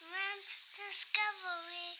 Pullman Discovery.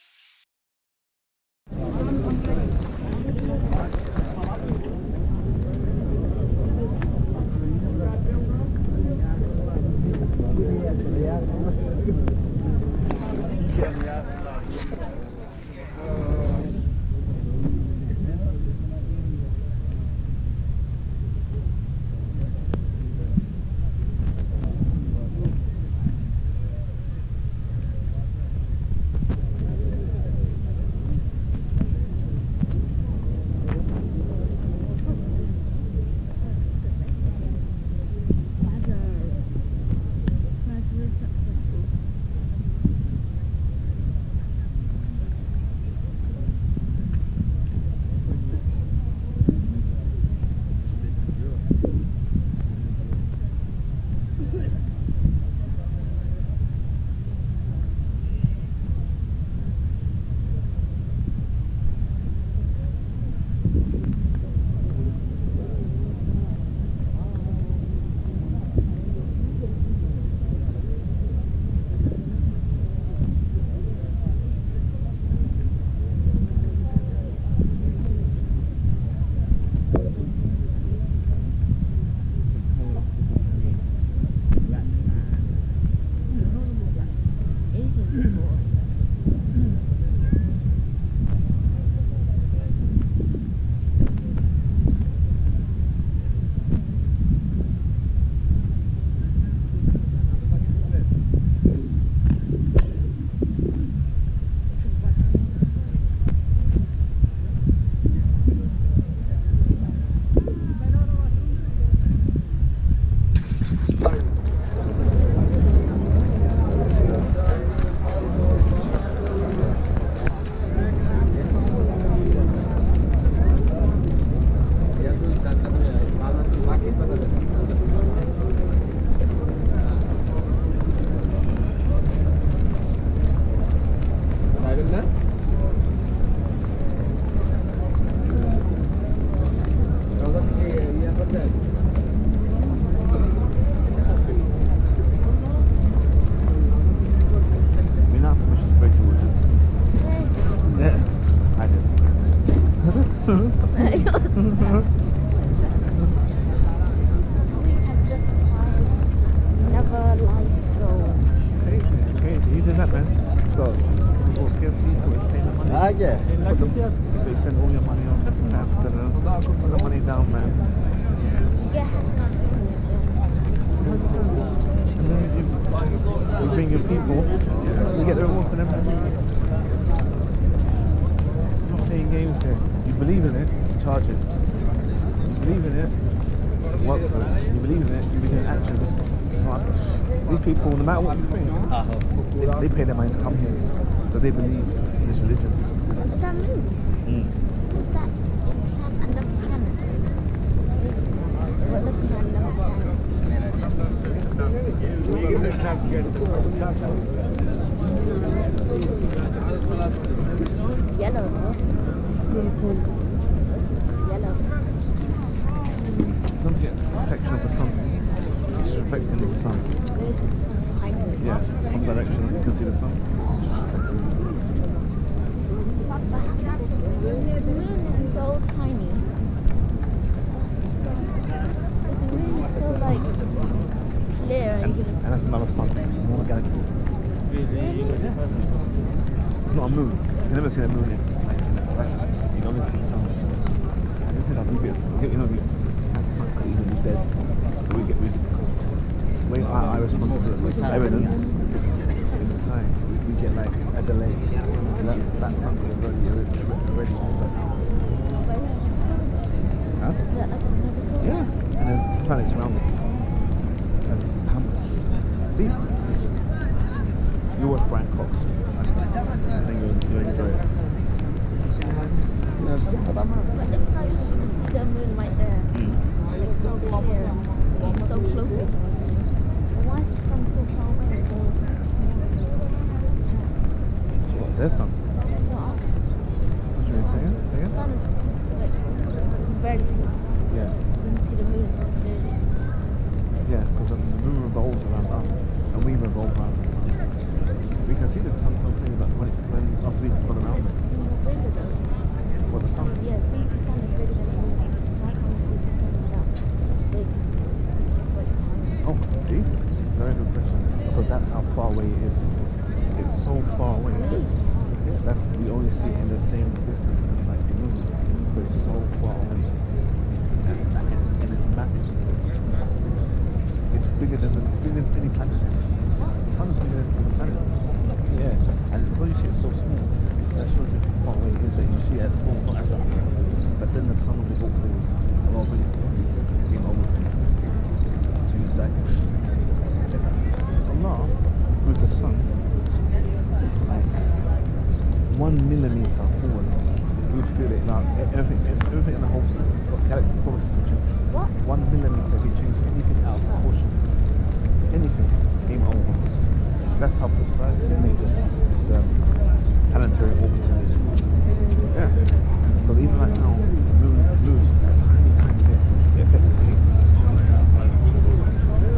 Yeah. You spend all your money on put the money down, man. And then you bring your people, you get the reward for them. You're not playing games here. You believe in it, charge it. You believe in it, work for it. You believe in it, you be doing actions. These people, no matter what you think, they pay their money to come here because they believe in this religion. What's that mean? What's that? Another planet. We're looking at another planet. It's yellow as well. It's yellow. Don't get the reflection of the sun. It's reflecting of the sun. Yeah, some direction you can see the sun. The moon is so tiny. The moon is so clear. And that's another sun, another galaxy. Really? Yeah. It's not a moon. You've never seen a moon in practice. You only see suns. And this is how we get, that sun could even be dead. So we get rid of it because the way our eye responds to evidence in the sky, we get like a delay. So that sun could have already huh? Yeah, and there's planets around it. And it's deep. You watch Brian Cox. I think you'll enjoy it. Yes. But the moon right there. Like so clear. So close to it. Why is the sun so far away? There's sun. What you mean, say it? The sun is like, you can barely see it. Yeah. You can see the moon so clearly. Yeah, because the moon revolves around us and we revolve around the sun. We can see the sun so clearly, but when after we've gone around it. Bigger though. What, the sun? Yeah, see, the sun is bigger than the moon. So I can't see the sun without big. It's like tiny. Oh, see? Very good question. Because that's how far away it is. It's so far away. Really? Yeah, that we only see it in the same distance as like the moon. But it's so far away. And it's bigger than any planet. The sun is bigger than the planets. Yeah. And because you see it so small, that shows you how far away it is that you see it as small, not as big. But then the sun will be brought forward a lot really being over. So you die. Allah with the sun, like 1 millimeter forward, you would feel it. Like everything in the whole system, galaxy, solar system change. What? 1 millimeter, if you change anything out of proportion, anything, game over. That's how precisely made this planetary orbit. Yeah. Because even right now, the moon moves a tiny bit. It affects the sea.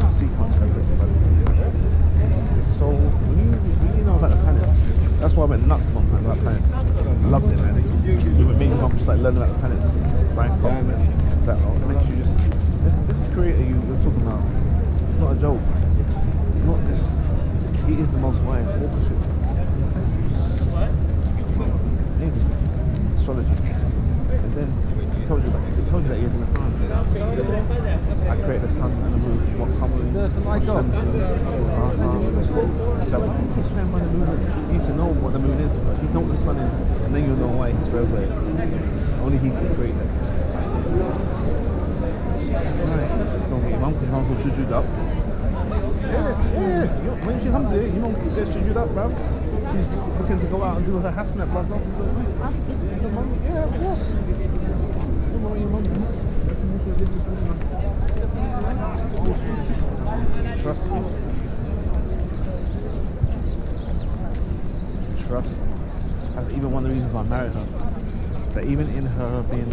The sea can't be affected by the sea. It's so. When you know about the planets, that's why I went nuts one time about planets. I loved it, man. It would make me just like learning about the planets. Brian Cox, man. It makes you just. This creator you're talking about, it's not a joke. It's not this. He is the most wise authorship. Insane. Amazing. Astrology. And then he told you that he is in the Quran. I created the sun and the moon. What comes in? So why do you swear by the moon? You need to know what the moon is. Like, you know what the sun is, and then you'll know why he swears by it. Only he can create that. Alright, let's go get your mum, because your mum's all jujued up. Yeah. When she comes here, your mum gets jujued up, bruv. She's looking to go out and do her hasanat, bruv. Yeah, of course. Don't worry, your mum. That's the most religious woman. Trust me. Trust me. That's even one of the reasons why I married her. That even in her being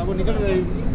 When you go to